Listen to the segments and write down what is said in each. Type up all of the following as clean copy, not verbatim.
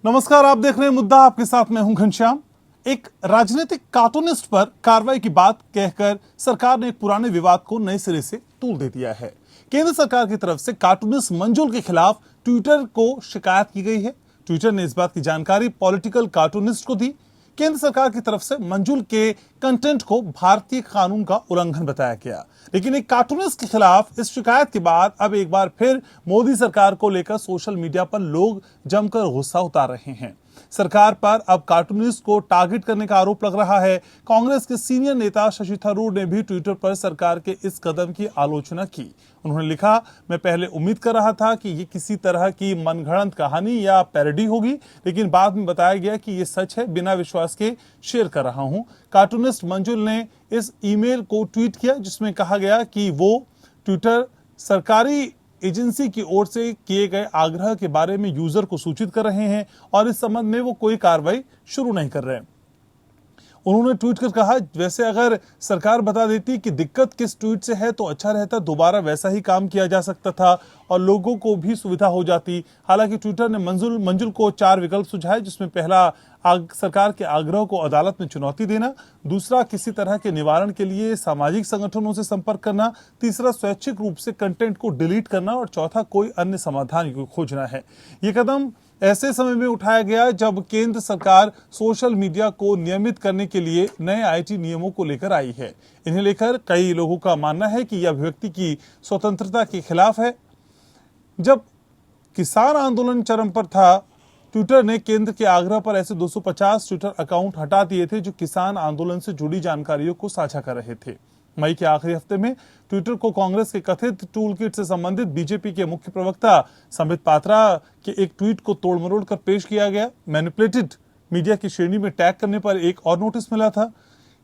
नमस्कार, आप देख रहे हैं मुद्दा। आपके साथ मैं हूं घनश्याम। एक राजनीतिक कार्टूनिस्ट पर कार्रवाई की बात कहकर सरकार ने एक पुराने विवाद को नए सिरे से तूल दे दिया है। केंद्र सरकार की तरफ से कार्टूनिस्ट मंजुल के खिलाफ ट्विटर को शिकायत की गई है। ट्विटर ने इस बात की जानकारी पॉलिटिकल कार्टूनिस्ट को दी। केंद्र सरकार की तरफ से मंजुल के कंटेंट को भारतीय कानून का उल्लंघन बताया गया, लेकिन एक कार्टूनिस्ट के खिलाफ इस शिकायत के बाद अब एक बार फिर मोदी सरकार को लेकर सोशल मीडिया पर लोग जमकर गुस्सा उतार रहे हैं। सरकार पर अब कार्टूनिस्ट को टारगेट करने का आरोप लग रहा है। कांग्रेस के सीनियर नेता शशि थरूर ने भी ट्विटर पर सरकार के इस कदम की आलोचना की। उन्होंने लिखा, मैं पहले उम्मीद कर रहा था कि ये किसी तरह की मनगढ़ंत कहानी या पैरोडी होगी, लेकिन बाद में बताया गया कि ये सच है। बिना विश्वास के शेयर कर रहा हूं। कार्टूनिस्ट मंजुल ने इस ईमेल को ट्वीट किया जिसमें कहा गया कि वो ट्विटर सरकारी एजेंसी की ओर से किए गए आग्रह के बारे में यूजर को सूचित कर रहे हैं और इस संबंध में वो कोई कार्रवाई शुरू नहीं कर रहे हैं। उन्होंने ट्वीट कर कहा, वैसे अगर सरकार बता देती कि दिक्कत किस ट्वीट से है तो अच्छा रहता, दोबारा वैसा ही काम किया जा सकता था और लोगों को भी सुविधा हो जाती। हालांकि ट्विटर ने मंजुल को 4 विकल्प सुझाए, जिसमें पहला सरकार के आग्रह को अदालत में चुनौती देना, दूसरा किसी तरह के निवारण के लिए सामाजिक संगठनों से संपर्क करना, तीसरा स्वैच्छिक रूप से कंटेंट को डिलीट करना और चौथा कोई अन्य समाधान खोजना है। ये कदम ऐसे समय में उठाया गया जब केंद्र सरकार सोशल मीडिया को नियमित करने के लिए नए आईटी नियमों को लेकर आई है। इन्हें लेकर कई लोगों का मानना है कि यह अभिव्यक्ति की स्वतंत्रता के खिलाफ है। जब किसान आंदोलन चरम पर था, ट्विटर ने केंद्र के आग्रह पर ऐसे 250 ट्विटर अकाउंट हटा दिए थे जो किसान आंदोलन से जुड़ी जानकारियों को साझा कर रहे थे। मई के आखिरी हफ्ते में ट्विटर को कांग्रेस के कथित टूल किट से संबंधित बीजेपी के मुख्य प्रवक्ता संबित पात्रा के एक ट्वीट को तोड़मरोड़ कर पेश किया गया। मैनिपुलेटेड मीडिया की श्रेणी में टैग करने पर एक और नोटिस मिला था।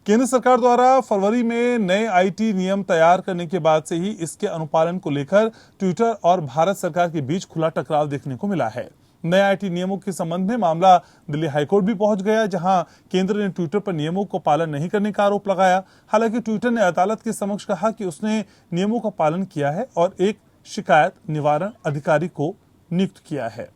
केंद्र सरकार द्वारा फरवरी में नए आईटी नियम तैयार करने के बाद से ही इसके अनुपालन को लेकर ट्विटर और भारत सरकार के बीच खुला टकराव देखने को मिला है। नए आईटी नियमों के संबंध में मामला दिल्ली हाईकोर्ट भी पहुंच गया, जहां केंद्र ने ट्विटर पर नियमों को पालन नहीं करने का आरोप लगाया। हालांकि ट्विटर ने अदालत के समक्ष कहा कि उसने नियमों का पालन किया है और एक शिकायत निवारण अधिकारी को नियुक्त किया है।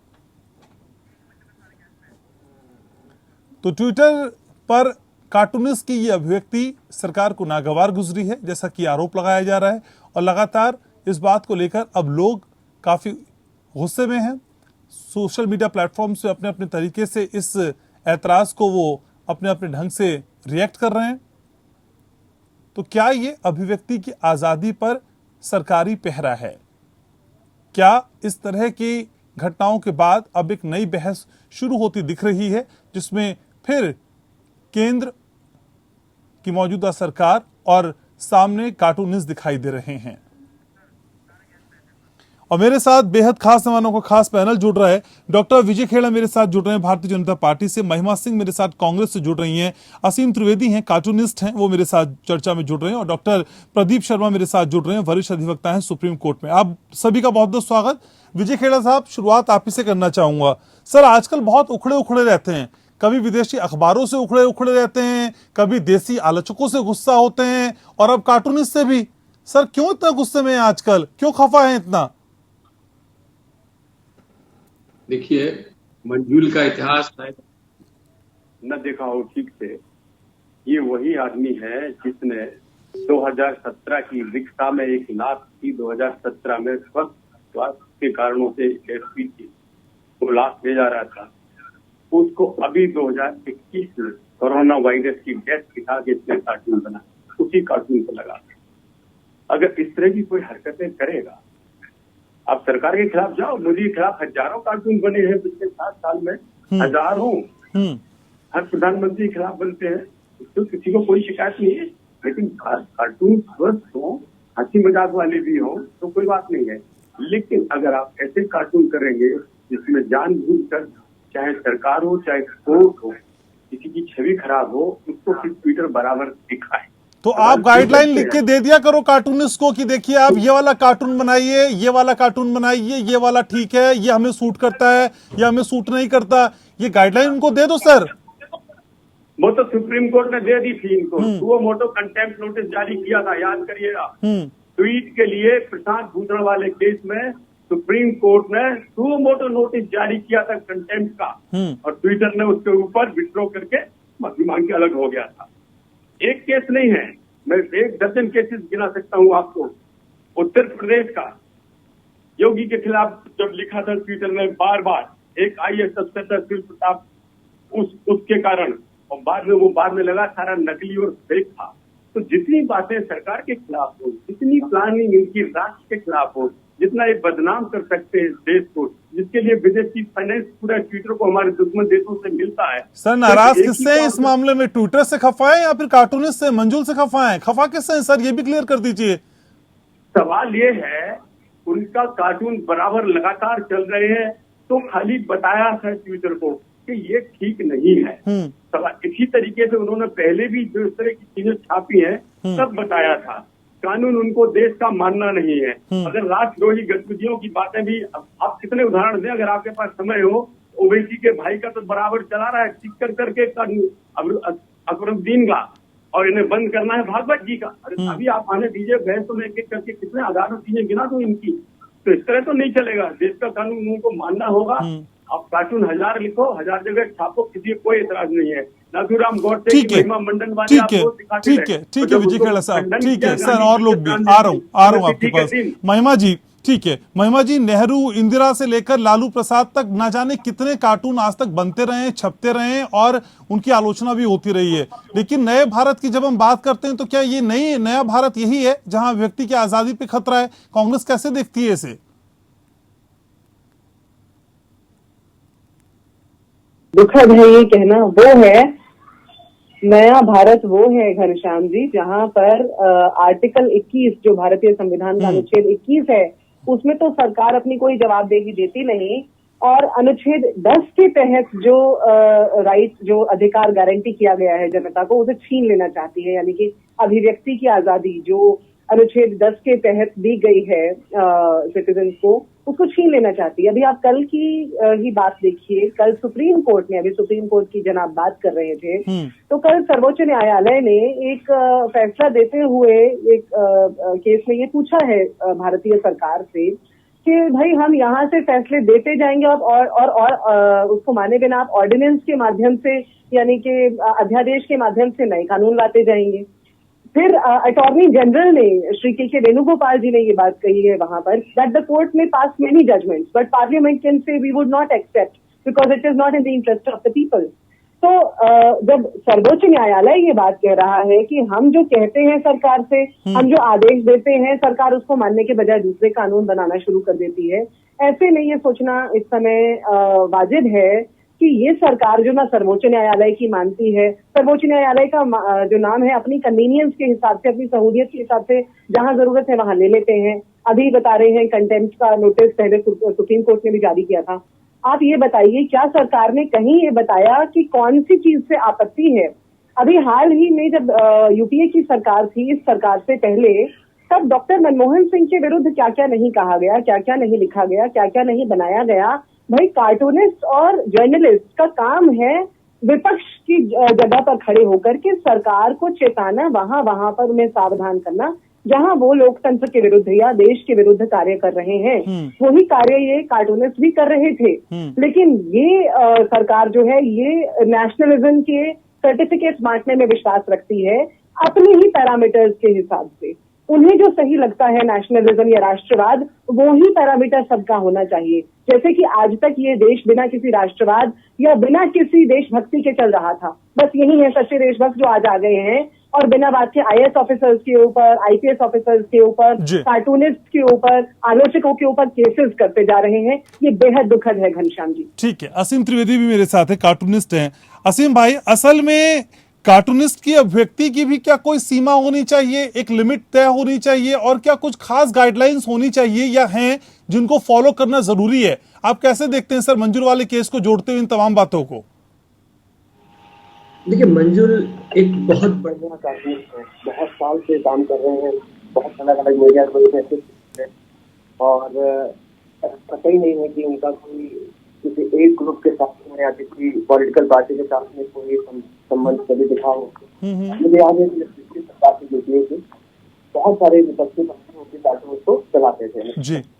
तो ट्विटर पर कार्टूनिस्ट की ये अभिव्यक्ति सरकार को नागवार गुजरी है, जैसा कि आरोप लगाया जा रहा है, और लगातार इस बात को लेकर अब लोग काफी गुस्से में हैं। सोशल मीडिया प्लेटफॉर्म से अपने अपने तरीके से इस ऐतराज को वो अपने अपने ढंग से रिएक्ट कर रहे हैं। तो क्या ये अभिव्यक्ति की आजादी पर सरकारी पहरा है? क्या इस तरह की घटनाओं के बाद अब एक नई बहस शुरू होती दिख रही है, जिसमें फिर केंद्र की मौजूदा सरकार और सामने कार्टूनिस्ट दिखाई दे रहे हैं? और मेरे साथ बेहद खास मेहमानों का खास पैनल जुड़ रहा है। डॉक्टर विजय खेड़ा मेरे साथ जुड़ रहे हैं भारतीय जनता पार्टी से, महिमा सिंह मेरे साथ कांग्रेस से जुड़ रही हैं, असीम त्रिवेदी हैं, कार्टूनिस्ट हैं, वो मेरे साथ चर्चा में जुड़ रहे हैं, और डॉक्टर प्रदीप शर्मा मेरे साथ जुड़ रहे हैं, वरिष्ठ अधिवक्ता हैं सुप्रीम कोर्ट में। आप सभी का बहुत बहुत स्वागत। विजय खेड़ा साहब, शुरुआत आप ही से करना चाहूंगा। सर, आजकल बहुत उखड़े उखड़े रहते हैं, कभी विदेशी अखबारों से उखड़े उखड़े रहते हैं, कभी देसी आलोचकों से गुस्सा होते हैं, और अब कार्टूनिस्ट से भी। सर, क्यों इतना गुस्से में है आजकल, क्यों खफा है इतना? देखिए, मंजुल का इतिहास शायद न देखा हो ठीक से। ये वही आदमी है जिसने 2017 की रिक्शा में एक लाश की, 2017 में स्वास्थ्य के कारणों से एसपी की वो लाश ले जा रहा था, उसको अभी 2021 में कोरोना वायरस की डेथ दिखा के इसने कार्टून बना, उसी कार्टून को लगा। अगर इस तरह की कोई हरकतें करेगा, आप सरकार के खिलाफ जाओ, मोदी के खिलाफ हजारों कार्टून बने हैं पिछले 7 साल में, हजारों। हर प्रधानमंत्री के खिलाफ बनते हैं, तो किसी को कोई शिकायत नहीं है। लेकिन कार्टून स्वस्थ हो, हंसी मजाक वाले भी हो तो कोई बात नहीं है। लेकिन अगर आप ऐसे कार्टून करेंगे जिसमें जानबूझकर, चाहे सरकार हो चाहे कोर्ट हो, किसी की छवि खराब हो, उसको फिर ट्विटर बराबर दिखाए। तो आप गाइडलाइन लिख के दे दिया करो कार्टूनिस्ट को कि देखिए आप ये वाला कार्टून बनाइए, ये वाला कार्टून बनाइए, ये वाला ठीक है, ये हमें सूट करता है, ये हमें सूट नहीं करता। ये गाइडलाइन उनको दे दो सर। वो तो सुप्रीम कोर्ट ने दे दी थी इनको, वो मोटो कंटेम्प्ट नोटिस जारी किया था, याद करिएगा। ट्वीट के लिए प्रशांत भूषण वाले केस में सुप्रीम कोर्ट ने सुओ मोटो नोटिस जारी किया था कंटेम्प्ट का, और ट्विटर ने उसके ऊपर विड्रॉ करके माफी मांग के अलग हो गया था। एक केस नहीं है, मैं 1 दर्जन केसेस गिना सकता हूँ आपको। उत्तर प्रदेश का योगी के खिलाफ जब लिखा था ट्विटर ने बार बार, एक IAS अफसर था शिव प्रताप, उसके कारण, और बाद में लगा सारा नकली और फेक था। तो जितनी बातें सरकार के खिलाफ हो, जितनी प्लानिंग इनकी राष्ट्र के खिलाफ हो, जितना ये बदनाम कर सकते हैं देश को, जिसके लिए विदेशी फाइनेंस पूरा ट्विटर को हमारे दुश्मन देशों से मिलता है। सर नाराज किससे हैं इस मामले में? ट्विटर से खफा है या फिर कार्टूनिस्ट से, मंजुल से खफा है? खफा किससे हैं सर, ये भी क्लियर कर दीजिए। सवाल ये है, उनका कार्टून बराबर लगातार चल रहे हैं, तो खाली बताया था ट्विटर को कि ये ठीक नहीं है। सवाल इसी तरीके से उन्होंने पहले भी जो इस तरह की चीजें छापी हैं तब बताया था, कानून उनको देश का मानना नहीं है। अगर राष्ट्रद्रोही गतिविधियों की बातें भी, आप कितने उदाहरण दें, अगर आपके पास समय हो। ओवैसी के भाई का तो बराबर चला रहा है, टिक करके अकबरुद्दीन का, और इन्हें बंद करना है भागवत जी का। अरे अभी आप आने दीजिए, बहस तो एक एक करके कितने आधार चीजें गिना दो इनकी। तो इस तरह तो नहीं चलेगा, देश का कानून उनको मानना होगा। आप कार्टून 1000 लिखो, 1000 जगह छापो, किसी को कोई एतराज नहीं है। नाथूराम गौडसे की महिमा मंडन वाले ठीक है विजय खेड़ा साहब, ठीक है सर, और लोग भी आ रहा हूँ आपके पास। महिमा जी, ठीक है महिमा जी, नेहरू इंदिरा से लेकर लालू प्रसाद तक ना जाने कितने कार्टून आज तक बनते रहे, छपते रहे, और उनकी आलोचना भी होती रही है। लेकिन नए भारत की जब हम बात करते हैं तो क्या ये नया भारत यही है जहां व्यक्ति की आजादी पे खतरा है? कांग्रेस कैसे देखती है इसे? दुखद है ये कहना, वो है नया भारत, वो है घनश्याम जी जहां पर आर्टिकल 21 जो भारतीय संविधान का अनुच्छेद 21 है, उसमें तो सरकार अपनी कोई जवाबदेही देती नहीं, और अनुच्छेद 10 के तहत जो राइट, जो अधिकार गारंटी किया गया है जनता को, उसे छीन लेना चाहती है। यानी कि अभिव्यक्ति की आजादी जो अनुच्छेद 10 के तहत दी गई है सिटीजन को, उसको छीन लेना चाहती है। अभी आप कल की ही बात देखिए, कल सुप्रीम कोर्ट ने, अभी सुप्रीम कोर्ट की जनाब बात कर रहे थे, तो कल सर्वोच्च न्यायालय ने एक फैसला देते हुए एक केस में ये पूछा है भारतीय सरकार से कि भाई हम यहाँ से फैसले देते जाएंगे और उसको माने बिना आप ऑर्डिनेंस के माध्यम से, यानी कि अध्यादेश के माध्यम से नए कानून लाते जाएंगे। फिर अटॉर्नी जनरल ने, श्री के वेणुगोपाल जी ने ये बात कही है वहां पर, दैट द कोर्ट में pass many judgments but parliament can say we would not accept because it is not in the interest of the people. तो जब सर्वोच्च न्यायालय ये बात कह रहा है कि हम जो कहते हैं सरकार से, हम जो आदेश देते हैं, सरकार उसको मानने के बजाय दूसरे कानून बनाना शुरू कर देती है, ऐसे में ये सोचना इस समय वाजिब है कि ये सरकार जो ना सर्वोच्च न्यायालय की मानती है, सर्वोच्च न्यायालय का जो नाम है अपनी कन्वीनियंस के हिसाब से, अपनी सहूलियत के हिसाब से जहां जरूरत है वहां ले लेते हैं। अभी बता रहे हैं कंटेम्प्ट का नोटिस पहले सुप्रीम कोर्ट ने भी जारी किया था। आप ये बताइए, क्या सरकार ने कहीं ये बताया कि कौन सी चीज से आपत्ति है? अभी हाल ही में जब यूपीए की सरकार थी, इस सरकार से पहले, तब डॉक्टर मनमोहन सिंह के विरुद्ध क्या क्या नहीं कहा गया, क्या क्या नहीं लिखा गया, क्या क्या नहीं बनाया गया। भाई कार्टूनिस्ट और जर्नलिस्ट का काम है विपक्ष की जगह पर खड़े होकर के सरकार को चेताना, वहां पर उन्हें सावधान करना, जहां वो लोकतंत्र के विरुद्ध या देश के विरुद्ध कार्य कर रहे हैं। वही कार्य ये कार्टूनिस्ट भी कर रहे थे। लेकिन ये सरकार जो है, ये नेशनलिज्म के सर्टिफिकेट बांटने में विश्वास रखती है अपने ही पैरामीटर्स के हिसाब से। उन्हें जो सही लगता है नेशनलिज्म या राष्ट्रवाद, वो ही पैरामीटर सबका होना चाहिए। जैसे कि आज तक ये देश बिना किसी राष्ट्रवाद या बिना किसी देशभक्ति के चल रहा था। बस यही है सच्चे देशभक्त जो आज आ गए हैं और बिना बात के IAS ऑफिसर्स के ऊपर, IPS ऑफिसर्स के ऊपर, कार्टूनिस्ट के ऊपर, आलोचकों के ऊपर केसेस करते जा रहे हैं। ये बेहद दुखद है घनश्याम जी। ठीक है, असीम त्रिवेदी भी मेरे साथ है, कार्टूनिस्ट हैं। असीम भाई, असल में कार्टूनिस्ट की अभिव्यक्ति की भी क्या कोई सीमा होनी चाहिए, एक लिमिट तय होनी चाहिए, और क्या कुछ खास गाइडलाइंस होनी चाहिए या हैं जिनको फॉलो करना जरूरी है? आप कैसे देखते हैं सर मंजुल वाले केस को जोड़ते हुए इन तमाम बातों को? देखिए, मंजुल एक बहुत बढ़िया कार्टूनिस्ट है, बहुत साल से काम कर रहे हैं, बहुत अलग अलग मीडिया को, और पता ही नहीं है कि उनका कोई किसी एक ग्रुप के साथ में या किसी पॉलिटिकल पार्टी के साथ में कोई संबंध कभी दिखा हो। मुझे याद है कि पिछली सरकार की यूपीए के बहुत सारे विपक्षी पार्टी उनके कार्टून को चलाते थे।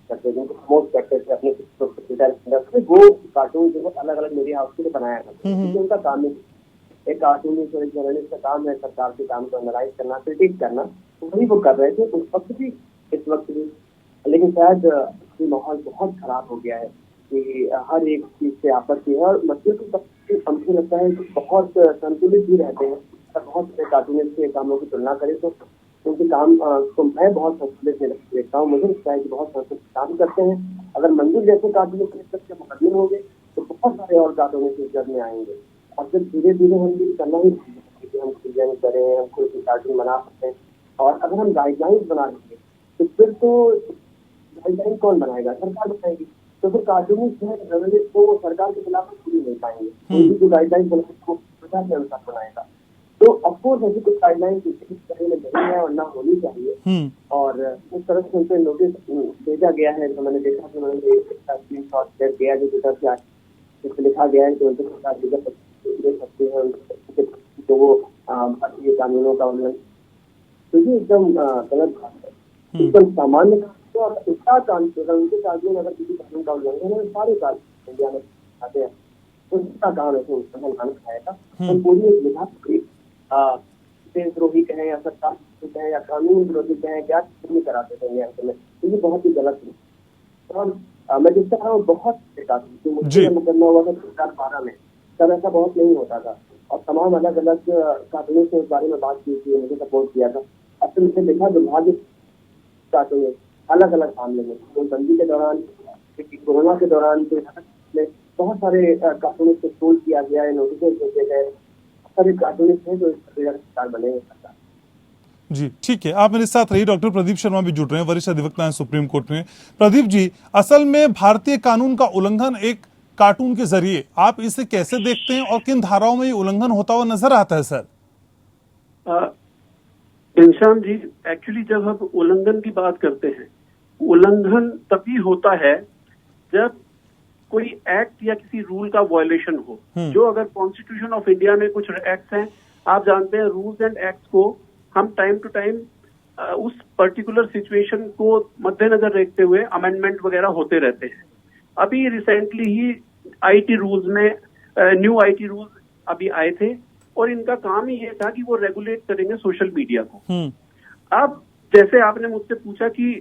करते थे, जिनको प्रमोट करते थे अपने ट्विटर, वो कार्टून जो है अलग अलग मीडिया हाउस के लिए बनाया करते थे, क्योंकि उनका काम ही एक कार्टूनिस्ट और एक जर्नलिस्ट का काम है सरकार के काम को एनालाइज करना, क्रिटिक करना, तो वही वो कर रहे थे उस वक्त भी, इस वक्त भी। लेकिन शायद ये माहौल बहुत खराब हो गया है कि हर एक चीज से आपत्ति है, और मतलब मुझे लगता है कि बहुत संतुलित भी रहते हैं। बहुत से कार्टूनिस्ट के कामों की तुलना करें तो उनके काम को मैं बहुत संतुलित में देखता हूँ। मुझे लगता है कि बहुत संतुलित काम करते हैं। अगर मंजूर जैसे कार्टूनिस्ट के मुकदमे होंगे तो बहुत सारे और कार्टूनिस्ट इस जग में आएंगे, और फिर धीरे धीरे हम ये करना ही कि हम डिजाइन करें, हम कोई कार्टून बना सकते हैं। और अगर हम गाइडलाइंस बना देंगे तो फिर तो गाइडलाइन कौन बनाएगा? सरकार बनाएगी। तो फिर कार्टूनिस्ट है, जर्नलिस्ट को सरकार के खिलाफ पूरी नहीं पाएंगे। कोई भी जो गाइडलाइन बनाएगा वो सरकार के अनुसार बनाएगा। तो ऑफकोर्स ऐसी कुछ गाइडलाइन इस तरह में नहीं है और ना होनी चाहिए। और उस तरह से उनसे नोटिस भेजा गया है। जो मैंने देखा कि मैंने स्क्रीनशॉट शेयर किया जो ट्विटर से जिसमें लिखा गया है कि उनके सरकार दे सकते हैं तो वो भारतीय कानूनों का उल्लंघन, तो ये एकदम गलत बात है, एकदम सामान्य। तो इसका कानून उनके कानून अगर किसी कानून का उल्लंघन है, सारे कानून इंडिया में आते हैं, तो उसका काम ऐसे उल्लंघन खाएगा। तो पूरी एक विभाग देशद्रोही कहें या सरकार कहें या कानून विरोधी कहें, क्या नहीं कराते थे इंडिया में, तो ये बहुत ही गलत है। और मैं जिस तरह बहुत मुकदमा हुआ था 2012 में, तब ऐसा बहुत नहीं होता था और तमाम अलग अलग कानूनों से इस बारे में बात की थी, मुझे सपोर्ट किया था। अब तो मुझे देखा दुर्भाग्य कानून अलग अलग मामले में, बंदी के दौरान, कोरोना के दौरान बहुत सारे कानूनों से ट्रोल किया गया है, नोटिस भेजे गए, सारे कार्टूनिस्ट हैं जो शिकार बने हैं। जी ठीक है, आप मेरे साथ रहिए। डॉक्टर प्रदीप शर्मा भी जुड़ रहे हैं, वरिष्ठ अधिवक्ता हैं सुप्रीम कोर्ट में। प्रदीप जी, असल में भारतीय कानून का उल्लंघन एक कार्टून के जरिए आप इसे कैसे देखते हैं और किन धाराओं में ये उल्लंघन होता हुआ नजर आता है? सर घनश्याम जी, एक्चुअली जब हम उल्लंघन की बात करते हैं, उल्लंघन तभी होता है जब कोई एक्ट या किसी रूल का वायलेशन हो। जो अगर कॉन्स्टिट्यूशन ऑफ इंडिया में कुछ एक्ट्स हैं, आप जानते हैं रूल्स एंड एक्ट्स को हम टाइम टू टाइम उस पर्टिकुलर सिचुएशन को मद्देनजर रखते हुए अमेंडमेंट वगैरह होते रहते हैं। अभी रिसेंटली ही आईटी रूल्स में न्यू आईटी रूल्स अभी आए थे और इनका काम ही ये था कि वो रेगुलेट करेंगे सोशल मीडिया को। अब जैसे आपने मुझसे पूछा कि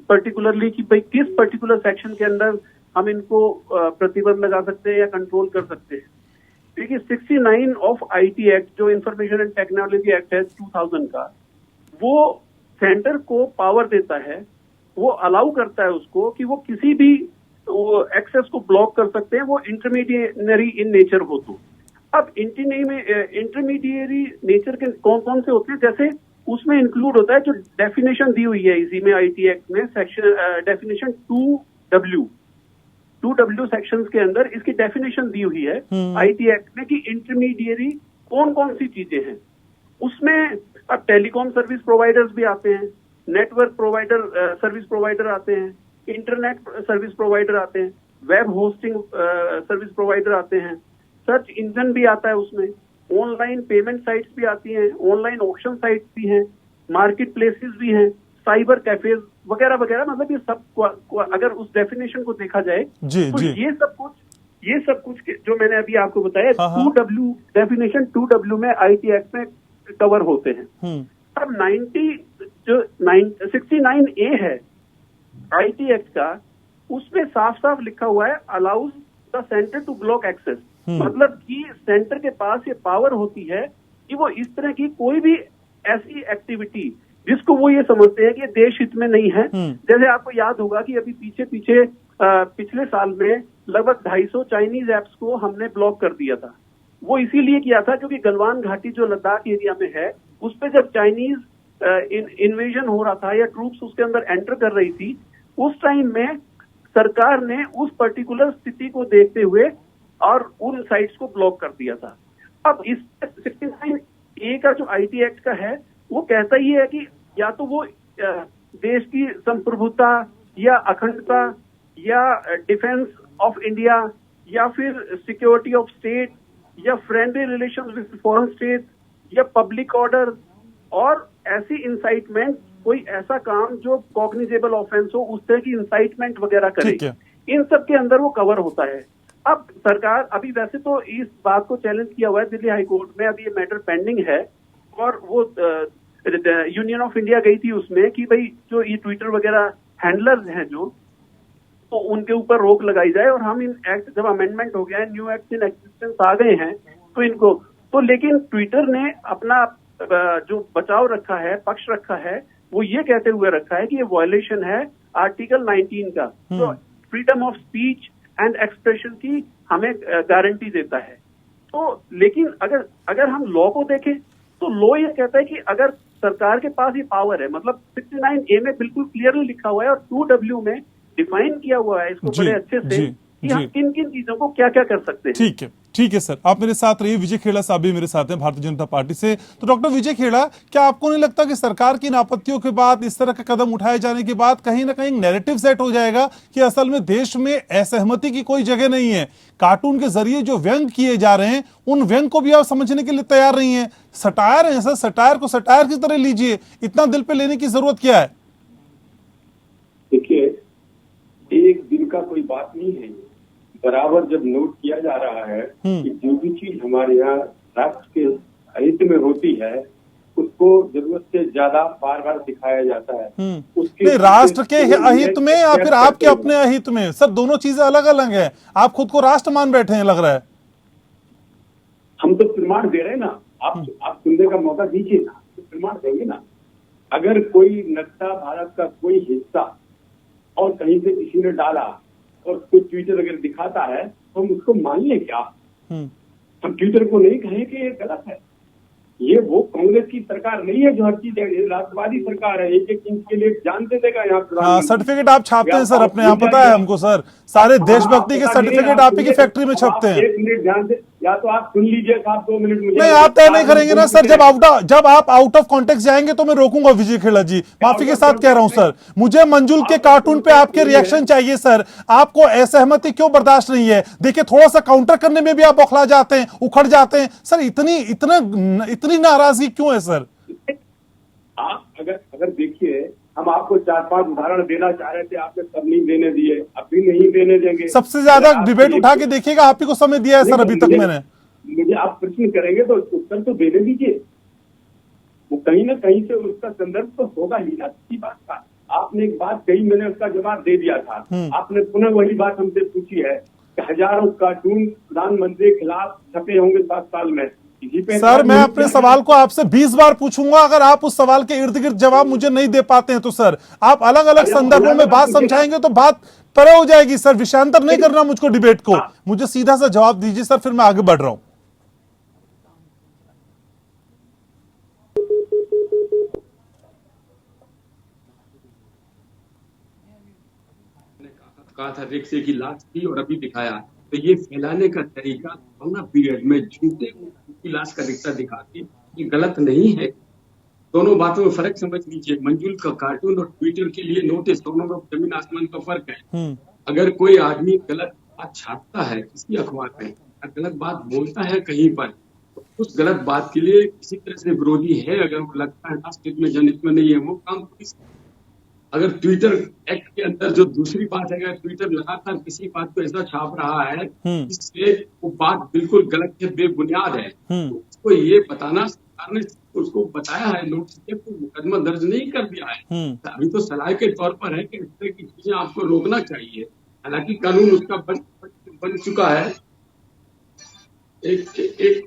पर्टिकुलरली कि भाई किस पर्टिकुलर सेक्शन के अंदर हम इनको प्रतिबंध लगा सकते हैं या कंट्रोल कर सकते हैं। देखिए 69 ऑफ आईटी एक्ट, जो इंफॉर्मेशन एंड टेक्नोलॉजी एक्ट है 2000 का, वो सेंटर को पावर देता है, वो अलाउ करता है उसको कि वो किसी भी एक्सेस को ब्लॉक कर सकते हैं, वो इंटरमीडिएरी इन नेचर हो तो। अब इंटरमीडिएरी नेचर के कौन कौन से होते हैं, जैसे उसमें इंक्लूड होता है जो डेफिनेशन दी हुई है इसी में आईटी एक्ट में, सेक्शन डेफिनेशन 2W सेक्शंस के अंदर इसकी डेफिनेशन दी हुई है आईटी एक्ट में कि इंटरमीडिएरी कौन कौन सी चीजें हैं। उसमें अब टेलीकॉम सर्विस प्रोवाइडर्स भी आते हैं, नेटवर्क प्रोवाइडर सर्विस प्रोवाइडर आते हैं, इंटरनेट सर्विस प्रोवाइडर आते हैं, वेब होस्टिंग सर्विस प्रोवाइडर आते हैं, सर्च इंजन भी आता है उसमें, ऑनलाइन पेमेंट साइट्स भी आती हैं, ऑनलाइन ऑक्शन साइट्स भी हैं, मार्केट प्लेसेस भी हैं, साइबर कैफेज वगैरह वगैरह। मतलब ये सब अगर उस डेफिनेशन को देखा जाए तो ये सब कुछ जो मैंने अभी आपको बताया 2W डेफिनेशन 2W में आईटी एक्ट में कवर होते हैं। अब 69A है आईटी एक्ट का, उसमें साफ साफ लिखा हुआ है allows the centre to block access. मतलब कि सेंटर के पास ये पावर होती है कि वो इस तरह की कोई भी ऐसी एक्टिविटी जिसको वो ये समझते हैं कि देश हित में नहीं है। जैसे आपको याद होगा कि अभी पिछले साल में लगभग 250 चाइनीज एप्स को हमने ब्लॉक कर दिया था। वो इसीलिए किया था क्योंकि गलवान घाटी जो लद्दाख एरिया में है, उस पर जब चाइनीज इन्वेजन हो रहा था या ट्रूप्स उसके अंदर एंटर कर रही थी, उस टाइम में सरकार ने उस पर्टिकुलर स्थिति को देखते हुए और उन साइट्स को ब्लॉक कर दिया था। अब इस 69A का जो आईटी एक्ट का है, वो कहता ही है कि या तो वो देश की संप्रभुता या अखंडता या डिफेंस ऑफ इंडिया या फिर सिक्योरिटी ऑफ स्टेट या friendly relations with foreign state या पब्लिक ऑर्डर और ऐसी इंसाइटमेंट कोई ऐसा काम जो कॉग्निजेबल ऑफेंस हो, उस तरह की इंसाइटमेंट वगैरह करे, ठीक है। इन सब के अंदर वो कवर होता है। अब सरकार अभी वैसे तो इस बात को चैलेंज किया हुआ है दिल्ली हाई कोर्ट में, अभी ये मैटर पेंडिंग है, और वो यूनियन ऑफ इंडिया गई थी उसमें कि भाई जो ये ट्विटर वगैरह हैंडलर्स हैं जो, तो उनके ऊपर रोक लगाई जाए, और हम इन एक्ट जब अमेंडमेंट हो गया है, न्यू एक्ट इन एग्जिस्टेंस आ गए हैं, तो इनको तो, लेकिन ट्विटर ने अपना जो बचाव रखा है, पक्ष रखा है, वो ये कहते हुए रखा है कि ये वायलेशन है आर्टिकल 19 का, तो freedom of speech and expression की हमें गारंटी देता है। तो लेकिन अगर हम लॉ को देखें तो लॉ ये कहता है कि अगर सरकार के पास ये पावर है, मतलब 69A में बिल्कुल क्लियरली लिखा हुआ है और 2W में डिफाइन किया हुआ है इसको बड़े अच्छे से कि हम किन किन चीजों को क्या क्या कर सकते हैं। ठीक है सर, आप मेरे साथ रहिए। विजय खेड़ा साहब भी मेरे साथ हैं भारतीय जनता पार्टी से। तो डॉक्टर विजय खेड़ा, क्या आपको नहीं लगता कि सरकार की इन आपत्तियों के बाद, इस तरह का कदम उठाए जाने के बाद कहीं ना कहीं नैरेटिव सेट हो जाएगा कि असल में देश में असहमति की कोई जगह नहीं है? कार्टून के जरिए जो व्यंग किए जा रहे हैं, उन व्यंग को भी आप समझने के लिए तैयार नहीं है। सटायर है सर, सटायर को सटायर की तरह लीजिए, इतना दिल पे लेने की जरूरत क्या है? देखिए, एक दिन का कोई बात नहीं है, बराबर जब नोट किया जा रहा है कि जो भी चीज हमारे यहाँ राष्ट्र के हित में होती है उसको जरूरत से ज्यादा बार बार दिखाया जाता है। उसके राष्ट्र के अहित में या फिर आपके अपने अहित में? सर दोनों चीजें अलग अलग हैं। आप खुद को राष्ट्र मान बैठे हैं लग रहा है। हम तो प्रमाण दे रहे हैं ना, आप सुनने का मौका दीजिए ना, तो प्रमाण देंगे ना। अगर कोई नक्शा भारत का कोई हिस्सा और कहीं से किसी ने डाला और कोई ट्विटर अगर दिखाता है तो हम उसको मान लें क्या? हम ट्विटर को नहीं कहें कि ये गलत है। ये वो कांग्रेस की सरकार नहीं है जो हर चीज राष्ट्रवादी सरकार है, एक एक इंच के लिए जान दे देगा यहाँ। सर्टिफिकेट आप छापते हैं सर अपने यहाँ, पता है हमको सर, सारे देशभक्ति के सर्टिफिकेट आप ही की फैक्ट्री में छपते हैं। 1 मिनट ध्यान से, या तो आप सुन लीजिए साहब, 2 मिनट मुझे नहीं, आप तय नहीं करेंगे ना सर। जब आप आउट ऑफ कॉन्टेक्स्ट जाएंगे तो मैं रोकूंगा। विजय खेड़ा जी, माफी के साथ कह रहा हूं सर, मुझे मंजुल के कार्टून पे आपके रिएक्शन चाहिए सर। आपको असहमति क्यों बर्दाश्त नहीं है? देखिए, थोड़ा सा काउंटर करने में भी आप बौखला जाते हैं, उखड़ जाते हैं सर। इतनी नाराजगी क्यों है सर? आप अगर देखिए, हम आपको 4-5 उदाहरण देना चाह रहे थे, आपने सब नहीं देने दिए, अभी नहीं देने देंगे। सबसे ज्यादा डिबेट उठा के देखिएगा, आप ही को समय दिया है सर अभी तक मैंने। मुझे आप प्रश्न करेंगे तो उत्तर तो देने दीजिए, वो कहीं ना कहीं से उसका संदर्भ तो होगा ही ना किसी बात का। आपने एक बात कही, मैंने उसका जवाब दे दिया था। आपने पुनः वही बात हमसे पूछी है कि हजारों कार्टून प्रधानमंत्री के खिलाफ छपे होंगे 7 साल में। सर मैं अपने सवाल को आपसे 20 बार पूछूंगा, अगर आप उस सवाल के इर्द गिर्द जवाब मुझे नहीं दे पाते हैं तो सर आप अलग अलग संदर्भों में बात समझाएंगे तो बात पर हो जाएगी सर। विषयांतर नहीं करना मुझको डिबेट को, मुझे सीधा सा जवाब दीजिए सर, फिर मैं आगे बढ़ रहा हूं। कहा था रिक्शे की लाश थी और अभी दिखाया, तो ये फैलाने का तरीका कोरोना पीरियड में झूठे की लाश का रिक्शा दिखा के ये गलत नहीं है। दोनों बातों में फर्क समझ लीजिए। मंजुल का कार्टून और ट्विटर के लिए नोटिस, दोनों में जमीन आसमान का फर्क है। अगर कोई आदमी गलत बात छापता है किसी अखबार में, गलत बात बोलता है कहीं पर, तो उस गलत बात के लिए किसी तरह से विरोधी है, अगर वो लगता है राष्ट्र हित में जनहित में नहीं है, वो काम पुलिस। अगर ट्विटर एक्ट के अंदर जो दूसरी बात है, अगर ट्विटर लगातार किसी बात को ऐसा छाप रहा है जिससे वो बात बिल्कुल गलत है, बेबुनियाद है, तो उसको ये बताना, सरकार ने उसको बताया है, नोटिस के मुकदमा दर्ज नहीं कर दिया है। अभी तो सलाह के तौर पर है कि इस तरह की चीजें आपको रोकना चाहिए। हालांकि कानून उसका बन चुका है। एक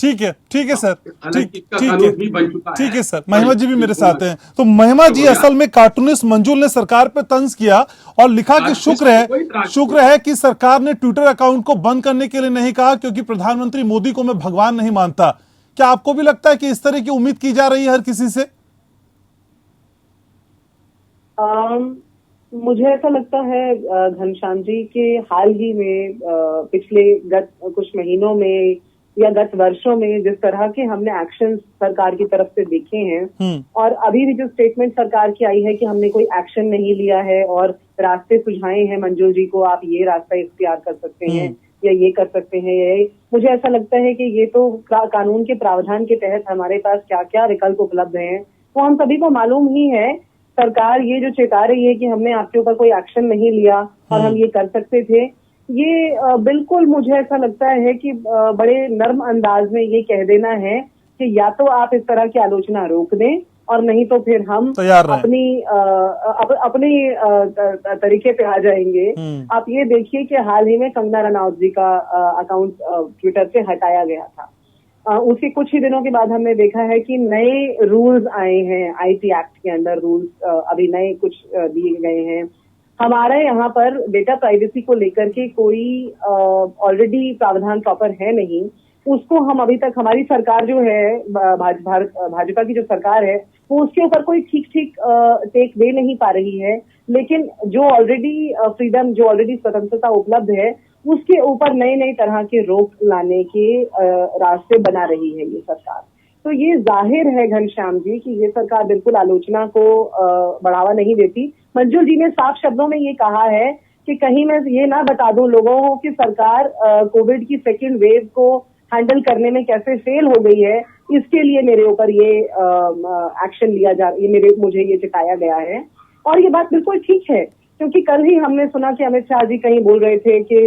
ठीक है सर, ठीक है सर। महिमा महिमा जी भी मेरे साथ हैं। तो महिमा जी, असल में कार्टूनिस्ट मंजुल ने सरकार पे तंज किया और लिखा कि शुक्र है कि सरकार ने ट्विटर अकाउंट को बंद करने के लिए नहीं कहा, क्योंकि प्रधानमंत्री मोदी को मैं भगवान नहीं मानता। क्या आपको भी लगता है कि इस तरह की उम्मीद की जा रही है हर किसी से? मुझे ऐसा लगता है घनश्याम जी के हाल ही में पिछले गत कुछ महीनों में या गत वर्षों में जिस तरह के हमने एक्शन सरकार की तरफ से देखे हैं, और अभी भी जो स्टेटमेंट सरकार की आई है कि हमने कोई एक्शन नहीं लिया है और रास्ते सुझाए हैं मंजुल जी को, आप ये रास्ता इख्तियार कर सकते हैं या ये कर सकते हैं, ये मुझे ऐसा लगता है कि ये तो कानून के प्रावधान के तहत हमारे पास क्या क्या विकल्प उपलब्ध हैं वो हम सभी को मालूम ही है। सरकार ये जो चेता रही है कि हमने आपके ऊपर कोई एक्शन नहीं लिया और हम ये कर सकते थे, ये बिल्कुल मुझे ऐसा लगता है कि बड़े नर्म अंदाज में ये कह देना है कि या तो आप इस तरह की आलोचना रोक दें और नहीं तो फिर हम अपनी तरीके पे आ जाएंगे। आप ये देखिए कि हाल ही में कंगना रनौत जी का अकाउंट ट्विटर से हटाया गया था। उसके कुछ ही दिनों के बाद हमने देखा है कि नए रूल्स आए हैं, आईटी एक्ट के अंदर रूल्स अभी नए कुछ दिए गए हैं। हमारे यहाँ पर डेटा प्राइवेसी को लेकर के कोई ऑलरेडी प्रावधान प्रॉपर है नहीं, उसको हम अभी तक, हमारी सरकार जो है भाजपा की जो सरकार है वो उसके ऊपर कोई ठीक टेक दे नहीं पा रही है। लेकिन जो ऑलरेडी फ्रीडम, जो ऑलरेडी स्वतंत्रता उपलब्ध है, उसके ऊपर नए नए तरह के रोक लाने के रास्ते बना रही है ये सरकार। तो ये जाहिर है घनश्याम जी कि ये सरकार बिल्कुल आलोचना को बढ़ावा नहीं देती। मंजुल जी ने साफ शब्दों में ये कहा है कि कहीं मैं ये ना बता दूं लोगों को कि सरकार कोविड की सेकेंड वेव को हैंडल करने में कैसे फेल हो गई है, इसके लिए मेरे ऊपर ये एक्शन लिया मुझे ये चिताया गया है। और ये बात बिल्कुल ठीक है, क्योंकि कल ही हमने सुना कि अमित शाह जी कहीं बोल रहे थे कि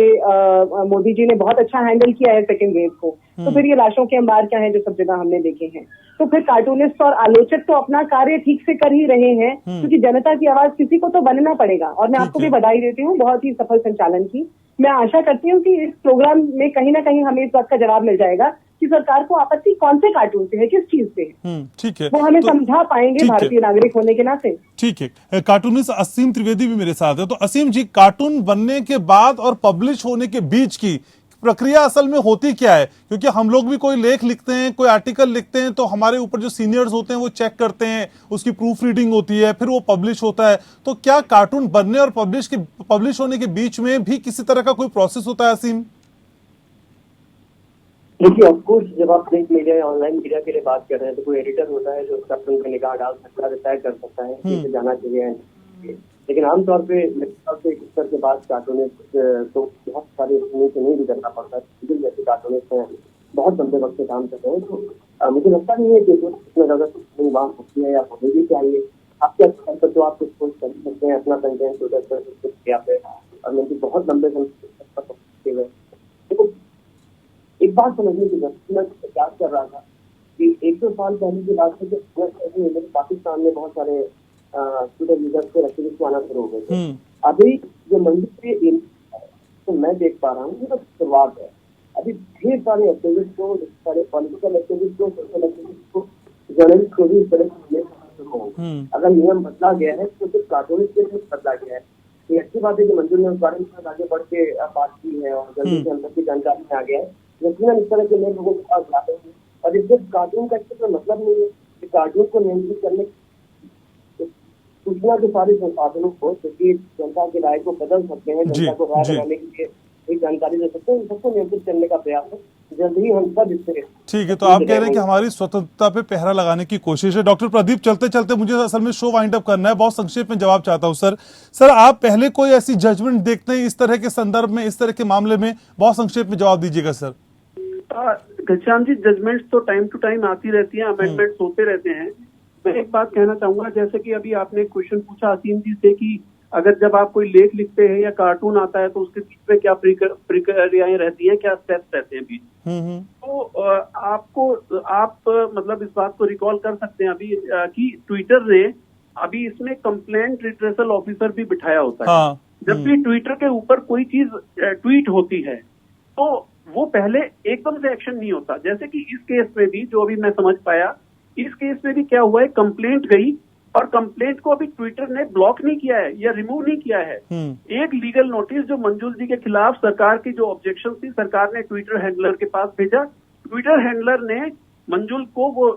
मोदी जी ने बहुत अच्छा हैंडल किया है सेकेंड वेव को। तो फिर ये लाशों के अंबार क्या है जो सब जगह हमने देखे हैं। तो फिर कार्टूनिस्ट और आलोचक तो अपना कार्य ठीक से कर ही रहे हैं, क्योंकि जनता की आवाज किसी को तो बनना पड़ेगा। और मैं आपको भी बधाई देती हूँ बहुत ही सफल संचालन की। मैं आशा करती हूँ कि इस प्रोग्राम में कहीं ना कहीं हमें इस बात का जवाब मिल जाएगा कि सरकार को आपत्ति कौन से कार्टून से है, किस चीज से है। ठीक है, वो हमें समझा पाएंगे भारतीय नागरिक होने के नाते। ठीक है। कार्टूनिस्ट असीम त्रिवेदी भी मेरे साथ है। तो असीम जी, कार्टून बनने के बाद और पब्लिश होने के बीच की प्रक्रिया असल में होती क्या है? क्योंकि हम लोग भी कोई लेख लिखते हैं, कोई आर्टिकल लिखते हैं, तो हमारे ऊपर जो सीनियर्स होते हैं वो चेक करते हैं, उसकी प्रूफ रीडिंग होती है, फिर वो पब्लिश होता है। तो क्या कार्टून बनने और पब्लिश होने के बीच में भी किसी तरह का कोई प्रोसेस होता है असीम? देखिए, ऑफकोर्स जब आप प्रिंट मीडिया या ऑनलाइन मीडिया के लिए बात कर रहे हैं तो कोई एडिटर होता है जो उसका प्रिंट में निगाह डाल सकता है, तय कर सकता है कि इसे जाना चाहिए। लेकिन आमतौर पे इस स्तर के बाद कार्टूनिस्ट तो बहुत सारे समय से नहीं गुजरना पड़ता है। जैसे कार्टूनिस्ट हैं बहुत लंबे वक्त से काम कर रहे हैं, तो मुझे लगता नहीं है कि इतना ज्यादा बात होती है या होनी भी चाहिए। आपके स्तर पर तो आप कुछ पोस्ट कर सकते हैं, अपना कंटेंट ट्विटर पर कुछ किया पे, और मुझे बहुत लंबे समय हुए। देखो, एक बात समझने की जरूरत, मैं प्रचार कर रहा था कि 100 साल पहले की बात है कि पाकिस्तान में बहुत सारे ट्विटर यूजर्स को एक्टिविस्ट आना शुरू हो गए थे। अभी जो मंदिर पे तो मैं देख पा रहा हूँ ये बस शुरुआत है। अभी ढेर सारे एक्टिविस्ट को, सारे पॉलिटिकल एक्टिविस्ट को, सोशल एक्टिविस्ट को, जर्नलिस्ट को भी इस तरह से शुरू हो। अगर नियम बदला गया है तो सिर्फ कार्टूनिस्ट के लिए बदला गया है। ये अच्छी बात है कि मंजूर ने उस बारे में आगे बढ़ के बात की है और जल्दी से अंदर की जानकारी में आ गया है। यकीनन इस तरह के नए लोगों के पास जाते हैं। और इस कार्टून का इसका मतलब नहीं है कि कार्टून को नियंत्रित करने सूचना के सारे संसाधनों को, क्योंकि जनता की राय को बदल सकते हैं, जनता को राय बनाने के लिए एक जानकारी दे सकते हैं, सबको नियंत्रित करने का प्रयास है। जल्द ही हम सब इससे। ठीक है, तो आप कह रहे हैं कि हमारी स्वतंत्रता पे पहरा लगाने की कोशिश है। डॉक्टर प्रदीप, चलते चलते मुझे असल में शो वाइंड अप करना है, बहुत संक्षेप में जवाब चाहता हूँ सर। आप पहले कोई ऐसी जजमेंट देखते हैं इस तरह के संदर्भ में, इस तरह के मामले में? बहुत संक्षेप में जवाब दीजिएगा सर। घनश्याम जी, जजमेंट्स तो टाइम टू टाइम आती रहती हैं, अमेंडमेंट्स होते रहते हैं। मैं एक बात कहना चाहूंगा, जैसे कि अभी आपने क्वेश्चन पूछा असीम जी से कि अगर जब आप कोई लेख लिखते हैं या कार्टून आता है तो उसके बीच में क्या प्रक्रियाएं रहती हैं, क्या स्टेप्स रहते हैं बीच। तो आप मतलब इस बात को रिकॉल कर सकते हैं अभी कि ट्विटर ने अभी इसमें कंप्लेंट रिट्रेसल ऑफिसर भी बिठाया होता है। जब भी ट्विटर के ऊपर कोई चीज ट्वीट होती है तो वो पहले एकदम से एक्शन नहीं होता। जैसे कि इस केस में भी, जो अभी मैं समझ पाया, इस केस में भी क्या हुआ है, कंप्लेंट गई और कंप्लेंट को अभी ट्विटर ने ब्लॉक नहीं किया है या रिमूव नहीं किया है। एक लीगल नोटिस जो मंजुल जी के खिलाफ सरकार की जो ऑब्जेक्शन थी, सरकार ने ट्विटर हैंडलर के पास भेजा। ट्विटर हैंडलर ने मंजुल को वो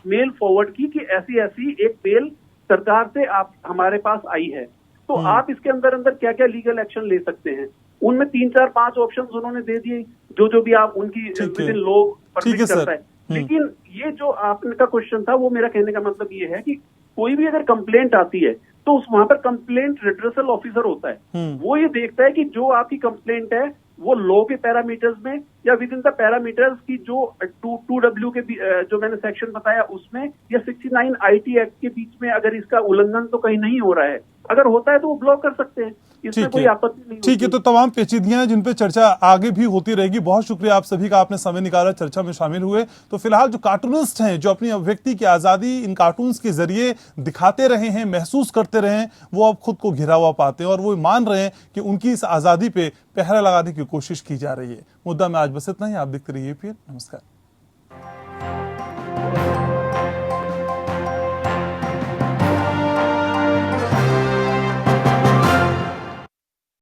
मेल फॉरवर्ड की कि ऐसी ऐसी एक मेल सरकार से आप हमारे पास आई है, तो आप इसके अंदर अंदर क्या क्या लीगल एक्शन ले सकते हैं। उनमें 3 4 5 ऑप्शन उन्होंने दे दिए, जो भी आप उनकी विद इन लॉ परमिट करता है। लेकिन ये जो आपका क्वेश्चन था, वो मेरा कहने का मतलब ये है कि कोई भी अगर कंप्लेंट आती है तो वहां पर कंप्लेंट रिट्रेसल ऑफिसर होता है। वो ये देखता है कि जो आपकी कंप्लेंट है वो लॉ के पैरामीटर्स में या विद इन द पैरामीटर्स की जो 2W के जो मैंने सेक्शन बताया उसमें या 69 IT एक्ट के बीच में अगर इसका उल्लंघन तो कहीं नहीं हो रहा है, अगर होता है तो वो ब्लॉक कर सकते हैं, इसमें कोई आपत्ति नहीं ठीक है। होती। तो तमाम पेचीदगियां हैं जिन पे चर्चा आगे भी होती रहेगी। बहुत शुक्रिया आप सभी का, आपने समय निकाला, चर्चा में शामिल हुए। तो फिलहाल जो कार्टूनिस्ट हैं, जो अपनी अभिव्यक्ति की आजादी इन कार्टून्स के जरिए दिखाते रहे हैं, महसूस करते रहे हैं, वो अब खुद को घिरा हुआ पाते हैं और वो मान रहे हैं कि उनकी इस आजादी पे पहरा लगाने की कोशिश की जा रही है। मुद्दा में आज बस इतना ही। आप देखते रहिए APN। नमस्कार।